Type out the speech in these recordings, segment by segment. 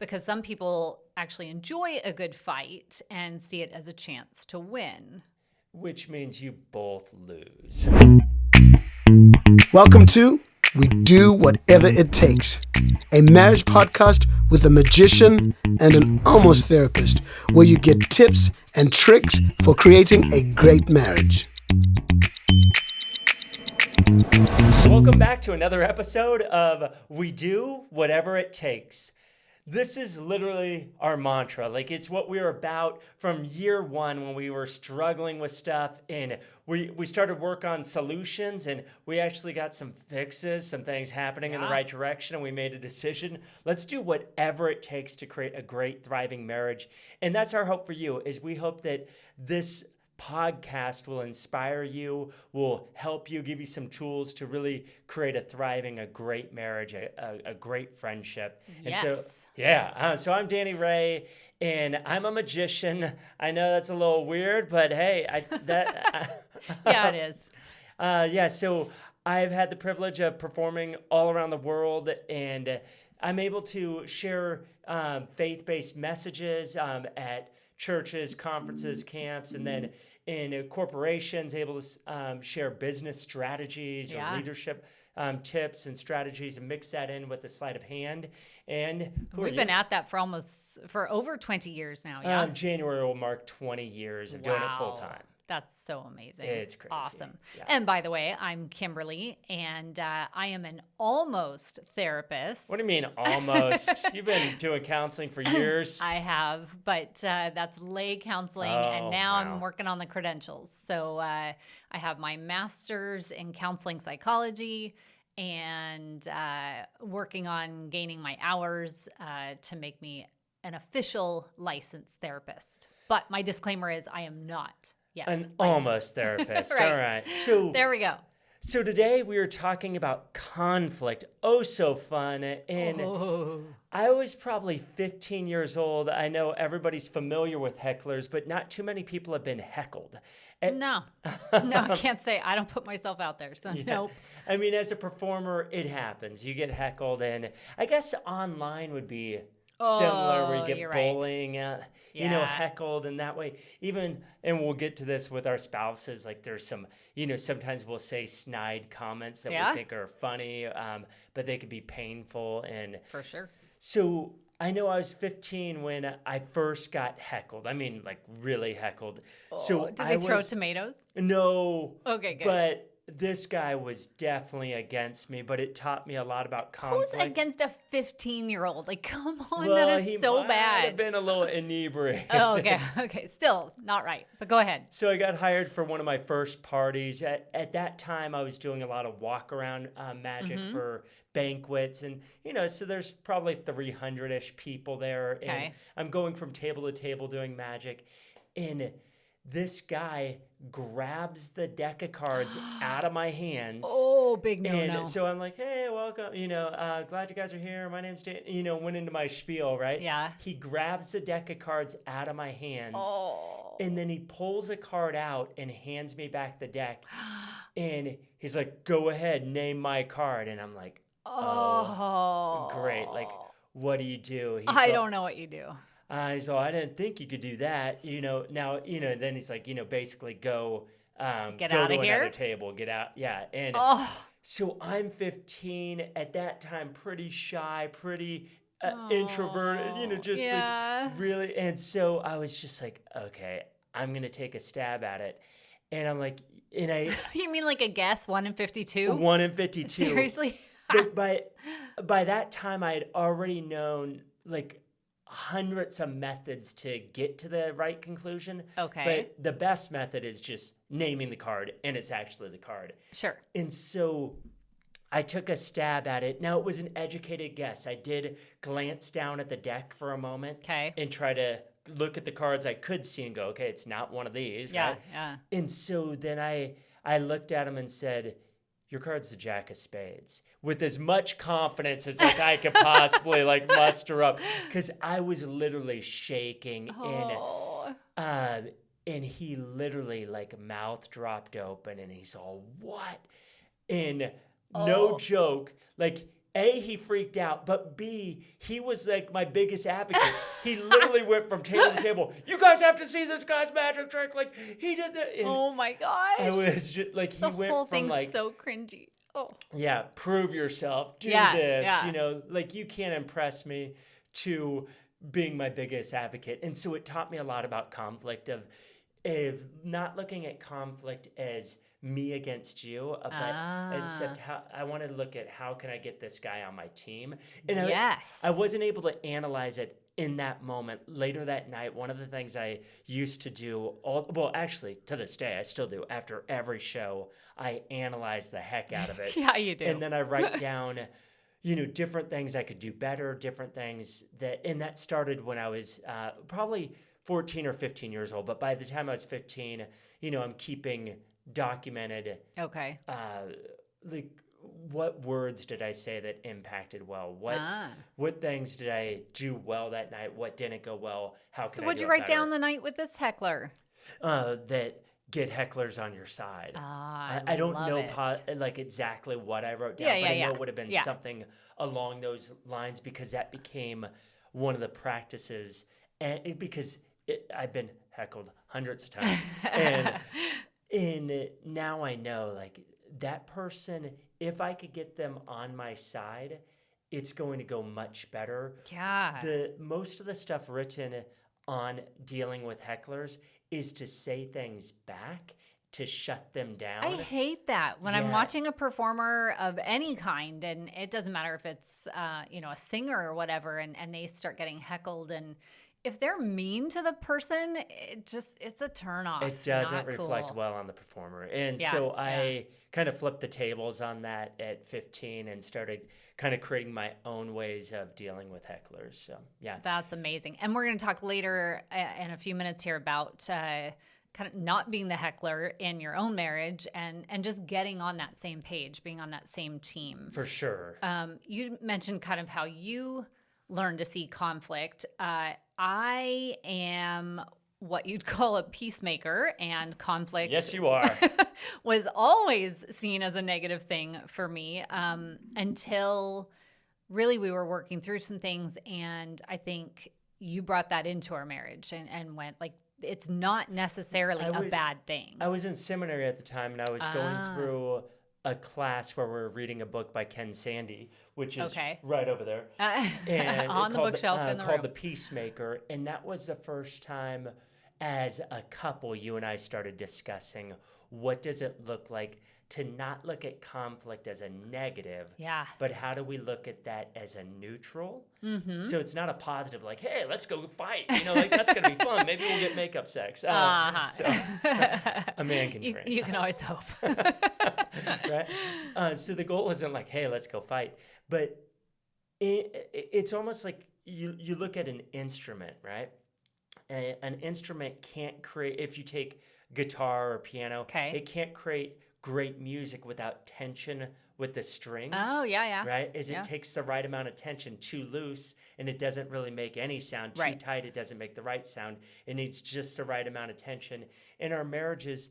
because some people actually enjoy a good fight and see it as a chance to win. Which means you both lose. Welcome to We Do Whatever It Takes, a marriage podcast with a magician and an almost therapist, where you get tips and tricks for creating a great marriage. Welcome back to another episode of We Do Whatever It Takes. This is literally our mantra. Like, it's what we were about from year one when we were struggling with stuff, and we started work on solutions, and we actually got some fixes, some things happening in the right direction, and we made a decision. Let's do whatever it takes to create a great, thriving marriage. And that's our hope for you, is we hope that this podcast will inspire you, will help you, give you some tools to really create a thriving, a great marriage, a great friendship. Yes. And so I'm Danny Ray, and I'm a magician. I know that's a little weird, but hey, Yeah, it is. So I've had the privilege of performing all around the world, and I'm able to share faith-based messages at churches, conferences, camps, and then in corporations, able to share business strategies or leadership tips and strategies, and mix that in with a sleight of hand. And we've been at that for over 20 years now. Yeah. January will mark 20 years of doing it full time. That's so amazing. It's crazy. Awesome. Yeah. And by the way, I'm Kimberly, and I am an almost therapist. What do you mean almost? You've been doing counseling for years. I have, but that's lay counseling, and now I'm working on the credentials. So I have my master's in counseling psychology, and working on gaining my hours to make me an official licensed therapist. But my disclaimer is I am not yet An licensed. almost therapist. Right. All right. So there we go. So today we are talking about conflict. Oh, so fun. And I was probably 15 years old. I know everybody's familiar with hecklers, but not too many people have been heckled. No, I can't say. I don't put myself out there, so nope. I mean, as a performer, it happens. You get heckled, and I guess online would be similar, where you get bullying, heckled, and that way, and we'll get to this with our spouses, like there's some, sometimes we'll say snide comments that we think are funny, but they could be painful. And for sure. So I know I was 15 when I first got heckled. I mean, like really heckled. So did they throw tomatoes? No. Okay, good. But this guy was definitely against me, but it taught me a lot about conflict. Who's against a 15-year-old? Like, come on, that is so bad. He might have been a little inebriated. Oh, okay. Still not right, but go ahead. So I got hired for one of my first parties. At that time, I was doing a lot of walk-around magic for banquets. And, so there's probably 300-ish people there. Okay. And I'm going from table to table doing magic. And this guy grabs the deck of cards out of my hands. Oh, big no-no. And so I'm like, hey, welcome. Glad you guys are here. My name's Dan. Went into my spiel, right? Yeah. He grabs the deck of cards out of my hands. Oh. And then he pulls a card out and hands me back the deck. And he's like, go ahead, name my card. And I'm like, oh, great. Like, what do you do? I don't know what you do. So I didn't think you could do that, now, then he's like, basically go get go out to of here. Another table, get out. Yeah. And so I'm 15 at that time, pretty shy, pretty introverted, like really. And so I was just like, okay, I'm going to take a stab at it. And I'm like, you mean like a guess, 1 in 52? 1 in 52. Seriously? But by that time I had already known like hundreds of methods to get to the right conclusion. Okay. But the best method is just naming the card, and it's actually the card. Sure. And so I took a stab at it. Now, it was an educated guess. I did glance down at the deck for a moment and try to look at the cards I could see and go, okay, it's not one of these, right? Yeah. And so then I looked at him and said, your card's the Jack of Spades, with as much confidence as like I could possibly like muster up, because I was literally shaking. And he literally like mouth dropped open and he's all, what? And no joke, like A, he freaked out, but B, he was like my biggest advocate. He literally went from table to table. You guys have to see this guy's magic trick. Like, he did that. And oh my gosh. I was just like, he the went whole from thing's like, so cringy. Oh. yeah, prove yourself, do this, you know, like you can't impress me, to being my biggest advocate. And so it taught me a lot about conflict, of not looking at conflict as me against you, but except how I wanted to look at how can I get this guy on my team. And I wasn't able to analyze it in that moment. Later that night, one of the things I used to do, actually to this day, I still do, after every show, I analyze the heck out of it. Yeah, you do. And then I write down, you know, different things I could do better, different things and that started when I was probably 14 or 15 years old. But by the time I was 15, you know, I'm keeping documented. Okay. Like, what words did I say that impacted well? What things did I do well that night? What didn't go well? How can I do it better? So what'd you write down the night with this heckler? That get hecklers on your side. I don't know like exactly what I wrote down, but I know it would have been something along those lines, because that became one of the practices, and because I've been heckled hundreds of times, and now I know, like, that person, if I could get them on my side, it's going to go much better. Yeah. Most of the stuff written on dealing with hecklers is to say things back, to shut them down. I hate that when I'm watching a performer of any kind, and it doesn't matter if it's you know, a singer or whatever, and they start getting heckled, and if they're mean to the person, it's a turnoff. It doesn't reflect well on the performer. And so I kind of flipped the tables on that at 15 and started kind of creating my own ways of dealing with hecklers. So, yeah. That's amazing. And we're going to talk later in a few minutes here about kind of not being the heckler in your own marriage, and just getting on that same page, being on that same team. For sure. You mentioned kind of how you learn to see conflict. I am what you'd call a peacemaker, and conflict. Yes, you are. Was always seen as a negative thing for me until really we were working through some things, and I think you brought that into our marriage and went like, it's not necessarily a bad thing. I was in seminary at the time, and I was going through a class where we're reading a book by Ken Sande, which is right over there. And on the bookshelf in the called room. The Peacemaker. And that was the first time as a couple, you and I started discussing, what does it look like to not look at conflict as a negative, but how do we look at that as a neutral? Mm-hmm. So it's not a positive, like, hey, let's go fight. You know, like, that's going to be fun. Maybe we'll get makeup sex. So a man can train. You can always hope. Right? So the goal isn't like, hey, let's go fight. But it's almost like you look at an instrument, right? An instrument can't create, if you take guitar or piano, it can't create great music without tension with the strings. Oh, yeah. Right? It takes the right amount of tension. Too loose, and it doesn't really make any sound. Too tight, it doesn't make the right sound. It needs just the right amount of tension. In our marriages,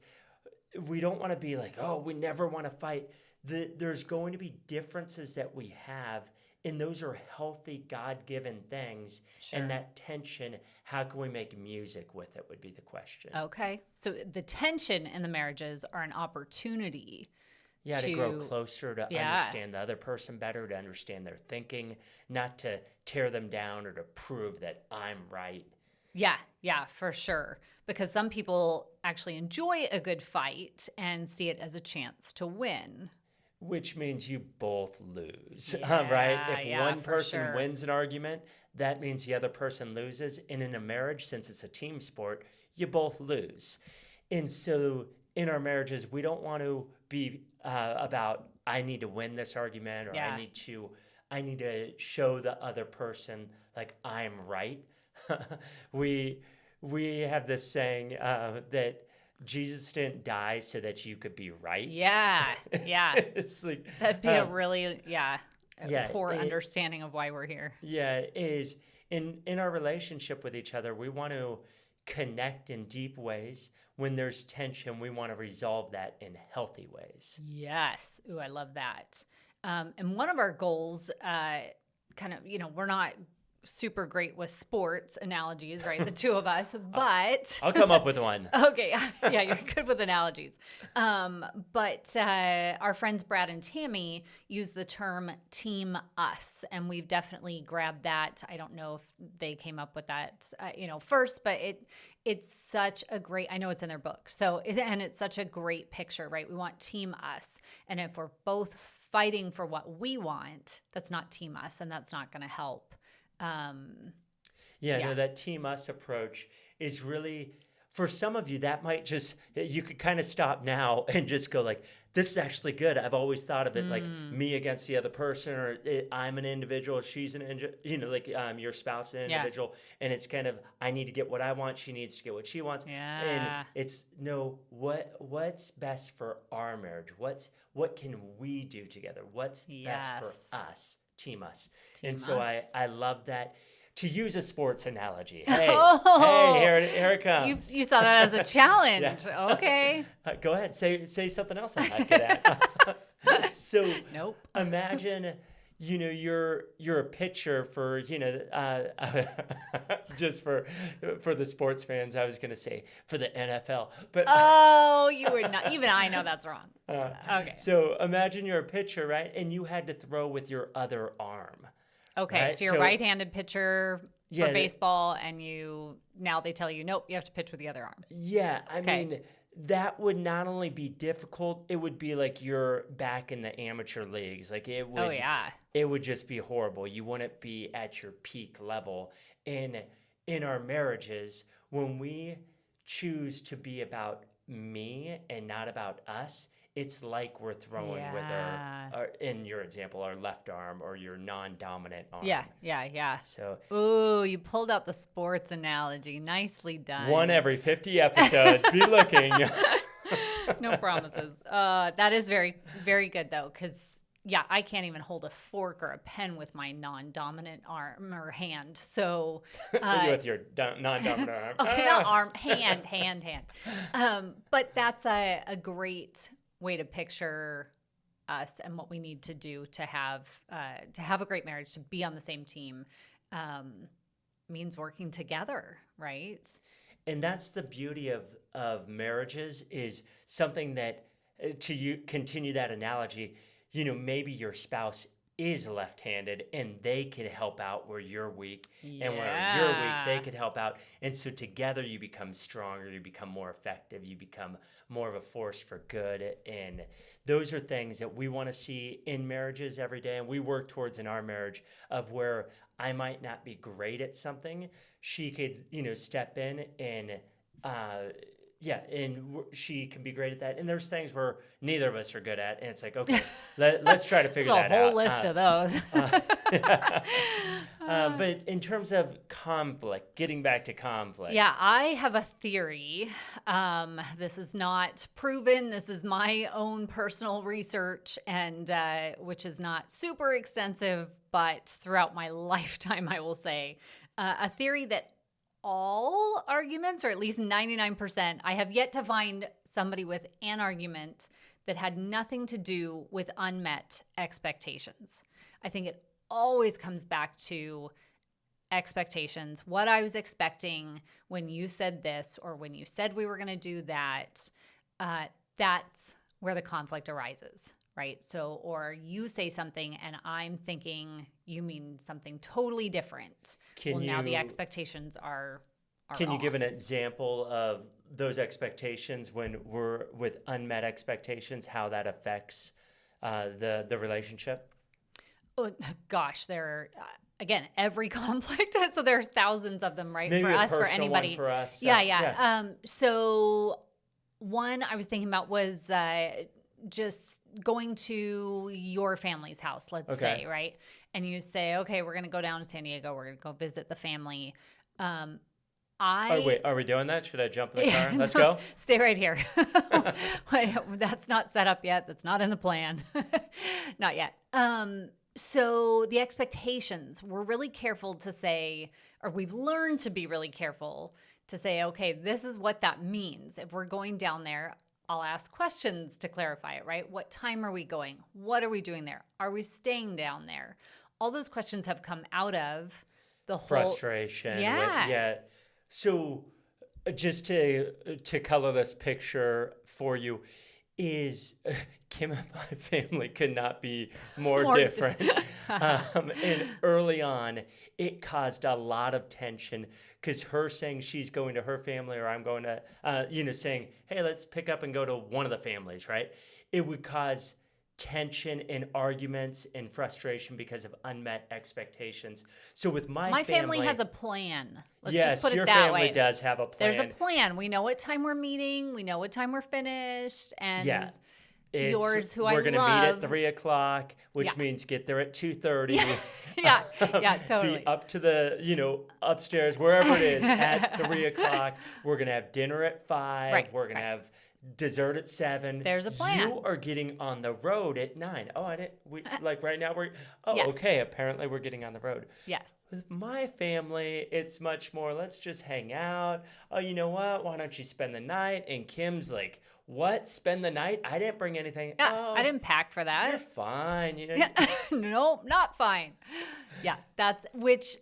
we don't want to be like, oh, we never want to fight. There's going to be differences that we have, and those are healthy, God-given things. Sure. And that tension, how can we make music with it, would be the question. Okay. So the tension in the marriages are an opportunity to grow closer, to understand the other person better, to understand their thinking, not to tear them down or to prove that I'm right. Yeah, for sure. Because some people actually enjoy a good fight and see it as a chance to win. Which means you both lose, right? If one person wins an argument, that means the other person loses. And in a marriage, since it's a team sport, you both lose. And so in our marriages, we don't want to be about, I need to win this argument, or I need to show the other person like I'm right. We have this saying that Jesus didn't die so that you could be right. Yeah. It's like, that'd be a really, poor understanding of why we're here. Yeah, it is. In our relationship with each other, we want to connect in deep ways. When there's tension, we want to resolve that in healthy ways. Yes. Ooh, I love that. And one of our goals, we're not super great with sports analogies, right? The two of us, but I'll come up with one. Okay. Yeah, you're good with analogies. But our friends Brad and Tami use the term team us, and we've definitely grabbed that. I don't know if they came up with that, first, but it's such a great, I know it's in their book. And it's such a great picture, right? We want team us. And if we're both fighting for what we want, that's not team us, and that's not going to help. No, that team us approach is really, for some of you, that might just, you could kind of stop now and just go like, this is actually good. I've always thought of it like me against the other person, or I'm an individual, she's your spouse is an individual, and it's kind of, I need to get what I want, she needs to get what she wants. Yeah. And it's what's best for our marriage? What can we do together? What's best for us? Team us. So I love that. To use a sports analogy. Hey, here it comes. You saw that as a challenge. Yeah. Okay. Go ahead. Say something else I'm not good at. So nope. Imagine, you're a pitcher for, just for the sports fans, I was going to say for the NFL. But you would not. Even I know that's wrong. Okay. So imagine you're a pitcher, right? And you had to throw with your other arm. Okay, right? So you're a right-handed pitcher for baseball, and now they tell you, nope, you have to pitch with the other arm. Yeah, I mean, that would not only be difficult, it would be like you're back in the amateur leagues. Like it would. Oh yeah. It would just be horrible. You wouldn't be at your peak level. In our marriages, when we choose to be about me and not about us, it's like we're throwing with our, in your example, our left arm or your non-dominant arm. Yeah. So, ooh, you pulled out the sports analogy. Nicely done. One every 50 episodes. Be looking. No promises. That is very, very good though, because I can't even hold a fork or a pen with my non-dominant arm or hand. So with your non-dominant arm. Okay, not arm, hand. But that's a great way to picture us and what we need to do to have a great marriage, to be on the same team, means working together, right? And that's the beauty of marriages, is something that, continue that analogy, maybe your spouse is left-handed and they could help out where you're weak, and where you're weak, they could help out. And so together you become stronger, you become more effective, you become more of a force for good. And those are things that we want to see in marriages every day. And we work towards in our marriage, of where I might not be great at something, she could, step in and, and she can be great at that. And there's things where neither of us are good at, and it's like, okay, let's try to figure that out. There's a whole list of those. But in terms of conflict, getting back to conflict. Yeah, I have a theory. This is not proven. This is my own personal research, and which is not super extensive, but throughout my lifetime, I will say, a theory that all arguments, or at least 99%, I have yet to find somebody with an argument that had nothing to do with unmet expectations. I think it always comes back to expectations, what I was expecting when you said this, or when you said we were going to do that. That's where the conflict arises, right? So, or you say something and I'm thinking you mean something totally different. Now the expectations are Can you off. give an example of those expectations, when we're with unmet expectations, how that affects the relationship? Oh, gosh, there are, again, every conflict. So there's thousands of them, right? Maybe for a us, for personal anybody. one for us. Yeah. So one I was thinking about was just going to your family's house, let's say, right? And you say, okay, we're going to go down to San Diego. We're going to go visit the family. Are we doing that? Should I jump in the car? Let's go. Stay right here. That's not set up yet. That's not in the plan. Not yet. So the expectations, we're really careful to say, or we've learned to be really careful to say, okay, this is what that means. If we're going down there, I'll ask questions to clarify it, right? What time are we going? What are we doing there? Are we staying down there? All those questions have come out of the whole frustration. Yeah. So just to color this picture for you, is Kim and my family could not be more different. And early on, it caused a lot of tension because her saying she's going to her family or I'm going to, saying, hey, let's pick up and go to one of the families, right? It would cause tension and arguments and frustration because of unmet expectations. So with my family has a plan. Let's yes, just put it your that family way. does have a plan. There's a plan. We know what time we're meeting. We know what time we're finished. And yours, who I love. We're going to meet at 3:00, which means get there at 2:30. Yeah, totally. Be up to the, upstairs, wherever it is, at 3:00. We're going to have dinner at 5. Right, we're going to have dessert at 7. There's a plan. You are getting on the road at 9. Oh, I didn't. Right now yes. Okay. Apparently we're getting on the road. Yes. With my family, it's much more, let's just hang out. Oh, you know what? Why don't you spend the night? And Kim's like, what? Spend the night? I didn't bring anything. Yeah, oh, I didn't pack for that. You're fine. No, not fine. Yeah, which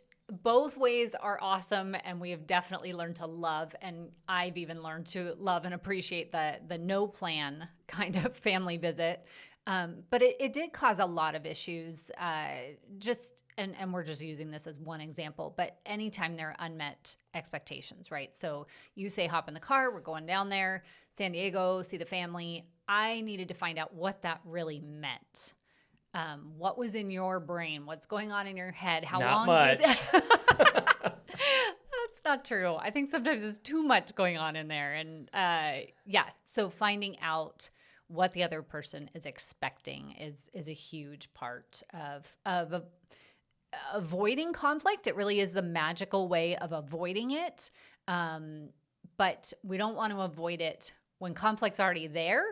both ways are awesome, and we have definitely learned to love, and I've even learned to love and appreciate the no plan kind of family visit. But it did cause a lot of issues, and we're just using this as one example, but anytime there are unmet expectations, right? So you say, hop in the car, we're going down there, San Diego, see the family. I needed to find out what that really meant. What was in your brain? What's going on in your head? How not long? Much. That's not true. I think sometimes there's too much going on in there. And so finding out what the other person is expecting is a huge part of avoiding conflict. It really is the magical way of avoiding it. But we don't want to avoid it when conflict's already there.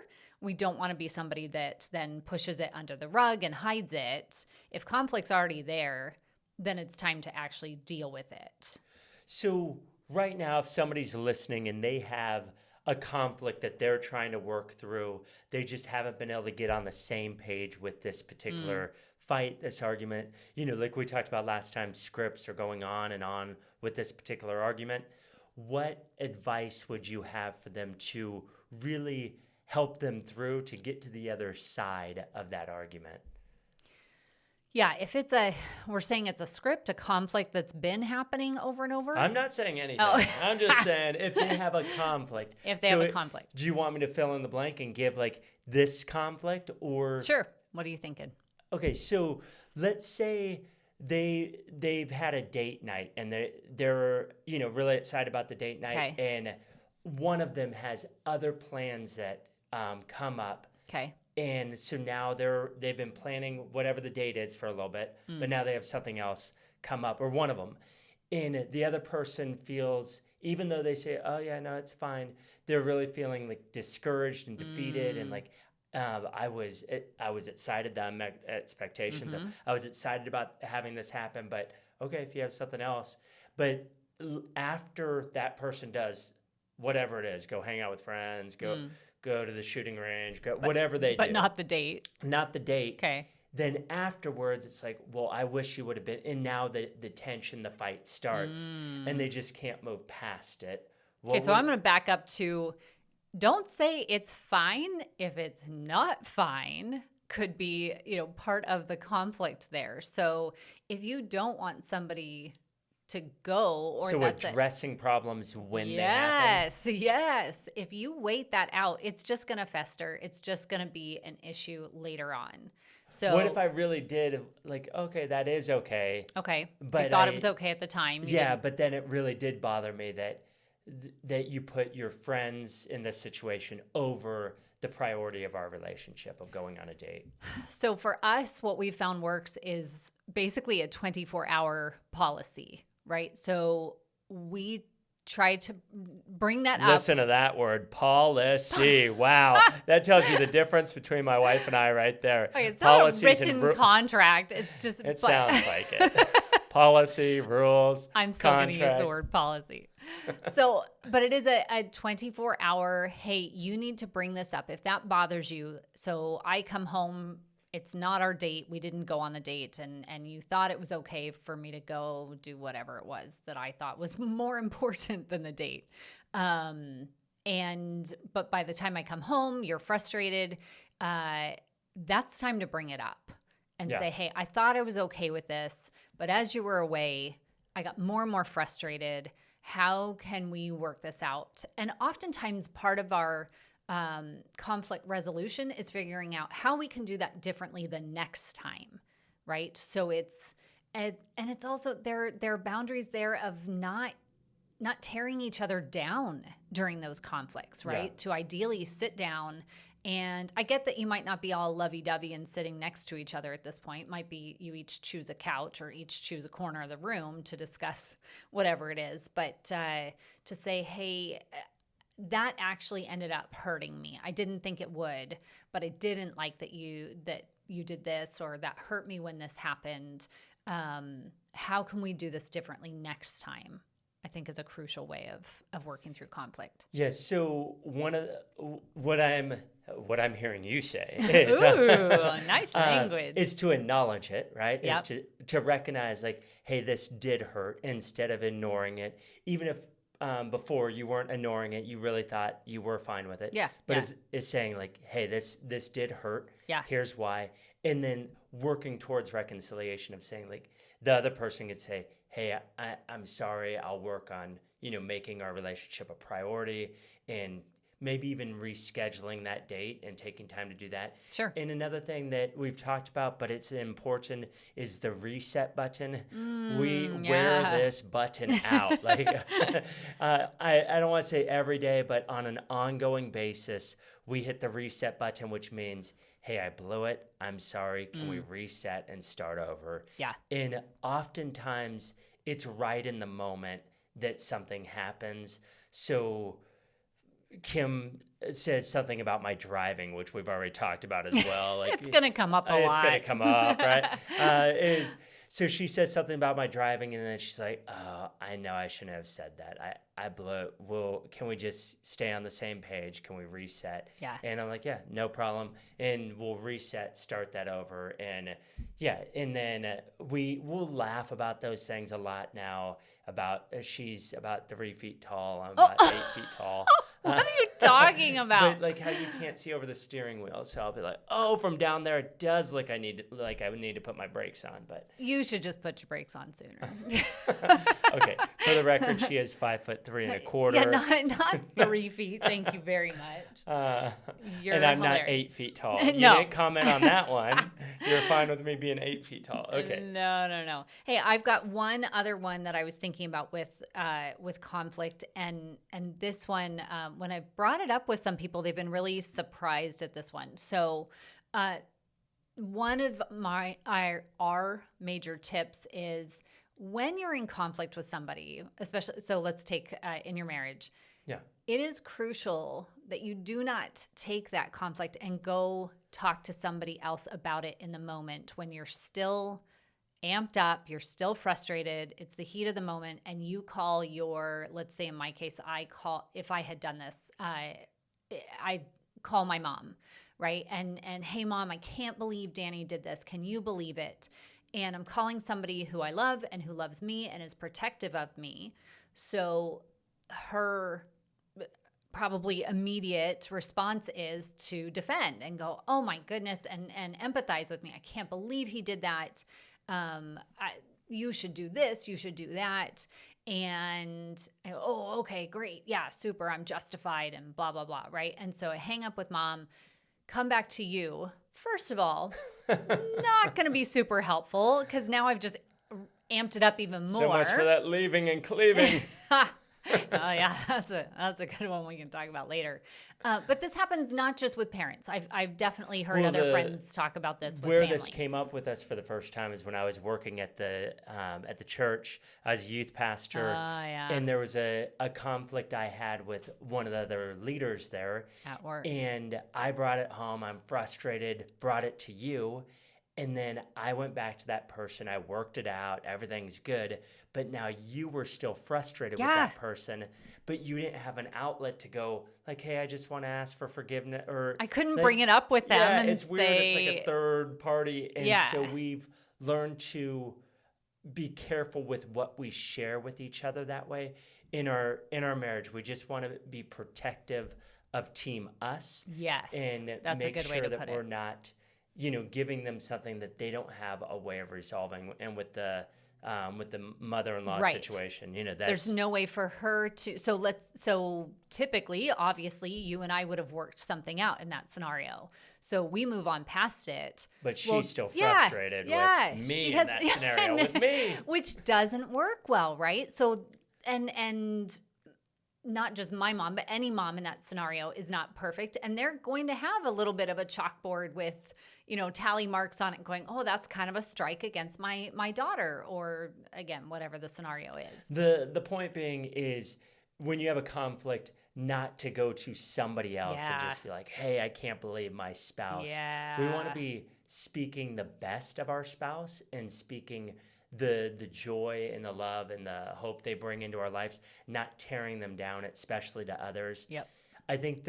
We don't want to be somebody that then pushes it under the rug and hides it. If conflict's already there, then it's time to actually deal with it. So right now, if somebody's listening and they have a conflict that they're trying to work through, they just haven't been able to get on the same page with this particular fight, this argument. Like we talked about last time, scripts are going on and on with this particular argument. What advice would you have for them to really help them through to get to the other side of that argument? Yeah, if we're saying it's a script, a conflict that's been happening over and over. I'm not saying anything. Oh. I'm just saying if they have a conflict. If they have a conflict. Do you want me to fill in the blank and give this conflict or? Sure. What are you thinking? Okay, so let's say they've had a date night and they're really excited about the date night, and one of them has other plans that come up. Okay. And so now they've been planning whatever the date is for a little bit, but now they have something else come up, or one of them. And the other person feels, even though they say, oh yeah, no, it's fine, they're really feeling discouraged and defeated. And I was excited, the expectations of, I was excited about having this happen, but okay, if you have something else. But after that person does whatever it is, go hang out with friends, go to the shooting range, whatever they do. But not the date. Not the date. Okay. Then afterwards, it's like, well, I wish you would have been. And now the tension, the fight starts, and they just can't move past it. Okay, so I'm going to back up to, don't say it's fine if it's not fine. Could be, part of the conflict there. So if you don't want somebody to go, or so addressing problems when they happen. Yes. If you wait that out, it's just going to fester. It's just going to be an issue later on. So what if I really did okay, that is okay. Okay. But so you thought it was okay at the time. But then it really did bother me that you put your friends in this situation over the priority of our relationship of going on a date. So for us, what we found works is basically a 24-hour policy. Right. So we try to bring that up. Listen to that word, policy. Wow. That tells you the difference between my wife and I right there. Okay, it's not a written contract. It's just. It sounds like it. policy, rules, I'm still going to use contract. the word policy. So, but it is a 24-hour, hey, you need to bring this up if that bothers you. So I come home, it's not our date. We didn't go on the date, and you thought it was okay for me to go do whatever it was that I thought was more important than the date. But by the time I come home, you're frustrated. That's time to bring it up and say, hey, I thought I was okay with this, but as you were away, I got more and more frustrated. How can we work this out? And oftentimes part of our conflict resolution is figuring out how we can do that differently the next time, right? So it's also there are boundaries there of not tearing each other down during those conflicts, right? Yeah. To ideally sit down. And I get that you might not be all lovey-dovey and sitting next to each other at this point. Might be you each choose a couch or each choose a corner of the room to discuss whatever it is. But to say, hey, that actually ended up hurting me. I didn't think it would, but I didn't like that you did this, or that hurt me when this happened. How can we do this differently next time? I think is a crucial way of working through conflict. Yes. So one of what I'm hearing you say is, nice language, is to acknowledge it, right? Yep. Is to recognize, like, hey, this did hurt, instead of ignoring it, even if before you weren't ignoring it, you really thought you were fine with it. Yeah. But is saying, like, hey, this did hurt. Yeah. Here's why, and then working towards reconciliation of saying, like, the other person could say, hey, I'm sorry, I'll work on, making our relationship a priority, and maybe even rescheduling that date and taking time to do that. Sure. And another thing that we've talked about, but it's important, is the reset button. We wear this button out. Like, I don't want to say every day, but on an ongoing basis, we hit the reset button, which means, hey, I blew it. I'm sorry. Can we reset and start over? Yeah. And oftentimes it's right in the moment that something happens. So Kim says something about my driving, which we've already talked about as well. Like, it's going to come up a lot. It's going to come up, right? So she says something about my driving, and then she's like, oh, I know I shouldn't have said that. I blew it. Can we just stay on the same page? Can we reset? Yeah. And I'm like, yeah, no problem. And we'll reset, start that over. And and then we'll laugh about those things a lot now. She's about 3 feet tall. I'm about 8 feet tall. What are you talking about? But like how you can't see over the steering wheel, so I'll be like, oh, from down there it does look I would need to put my brakes on, but you should just put your brakes on sooner. Okay, for the record, she is 5'3 1/4. Yeah, not 3 feet. Thank you very much. You're and I'm hilarious. not 8 feet tall. No. You didn't comment on that one. You're fine with me being 8 feet tall. Okay. No. Hey, I've got one other one that I was thinking about with conflict, and this one, when I brought it up with some people, they've been really surprised at this one. So, one of our major tips is when you're in conflict with somebody, especially, so let's take in your marriage. Yeah. It is crucial that you do not take that conflict and go talk to somebody else about it in the moment when you're still amped up, you're still frustrated, it's the heat of the moment, and you call let's say in my case, if I had done this, I call my mom, right? And hey, Mom, I can't believe Danny did this. Can you believe it? And I'm calling somebody who I love and who loves me and is protective of me. So her probably immediate response is to defend and go, oh my goodness, and empathize with me. I can't believe he did that. You should do this, you should do that. And I go, oh, okay, great. Yeah, super. I'm justified and blah, blah, blah. Right. And so I hang up with Mom, come back to you. First of all, not going to be super helpful because now I've just amped it up even more. So much for that leaving and cleaving. Oh yeah, that's a good one we can talk about later. But this happens not just with parents. I've definitely heard other friends talk about this with family. Where this came up with us for the first time is when I was working at the church. I was a youth pastor, and there was a conflict I had with one of the other leaders there at work. And I brought it home. I'm frustrated. Brought it to you. And then I went back to that person. I worked it out. Everything's good. But now you were still frustrated with that person, but you didn't have an outlet to go like, hey, I just want to ask for forgiveness. Or I couldn't bring it up with them and it's weird. It's like a third party. And so we've learned to be careful with what we share with each other that way. In our marriage, we just want to be protective of team us. Yes. And that's make a good sure way to that put we're it. not, giving them something that they don't have a way of resolving. And with the mother-in-law situation, there's no way for her to. So typically, obviously, you and I would have worked something out in that scenario. So we move on past it. But she's still frustrated with me in that scenario with me, which doesn't work well, right? So and not just my mom, but any mom in that scenario is not perfect. And they're going to have a little bit of a chalkboard with, tally marks on it going, oh, that's kind of a strike against my daughter, or again, whatever the scenario is. The point being is when you have a conflict, not to go to somebody else and just be like, hey, I can't believe my spouse. Yeah. We want to be speaking the best of our spouse and speaking the joy and the love and the hope they bring into our lives, not tearing them down, especially to others. Yep. I think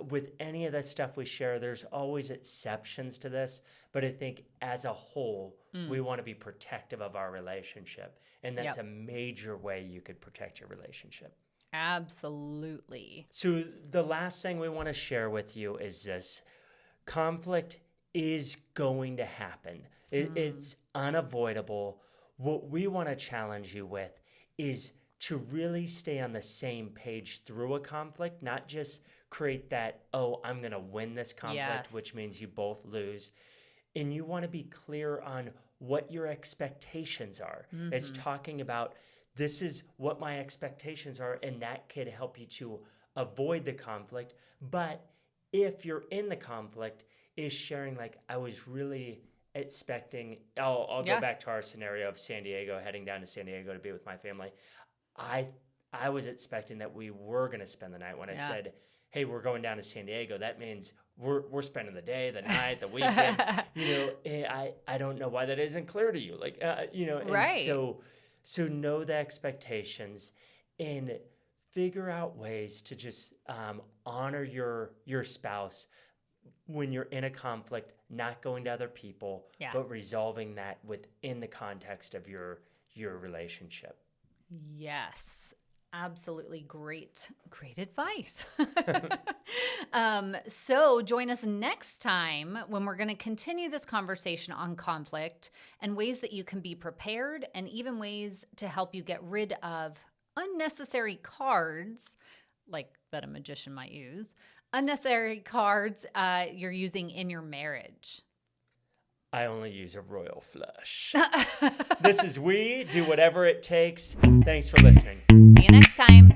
with any of the stuff we share, there's always exceptions to this, but I think as a whole, we want to be protective of our relationship. And that's a major way you could protect your relationship. Absolutely. So the last thing we want to share with you is this. Conflict is going to happen. It's unavoidable. What we want to challenge you with is to really stay on the same page through a conflict, not just create that, oh, I'm going to win this conflict, which means you both lose. And you want to be clear on what your expectations are. It's talking about, this is what my expectations are, and that could help you to avoid the conflict. But if you're in the conflict, is sharing like, I was really expecting, I'll go back to our scenario of San Diego, heading down to San Diego to be with my family. I was expecting that we were going to spend the night. When I said, hey, we're going down to San Diego, that means we're spending the day, the night, the weekend. I don't know why that isn't clear to you. Like, right. And so know the expectations and figure out ways to just honor your spouse when you're in a conflict, not going to other people, but resolving that within the context of your relationship. Yes, absolutely. Great advice. So join us next time when we're going to continue this conversation on conflict and ways that you can be prepared, and even ways to help you get rid of unnecessary cards, like that a magician might use, unnecessary cards you're using in your marriage. I only use a royal flush. This is We Do Whatever It Takes. Thanks for listening. See you next time.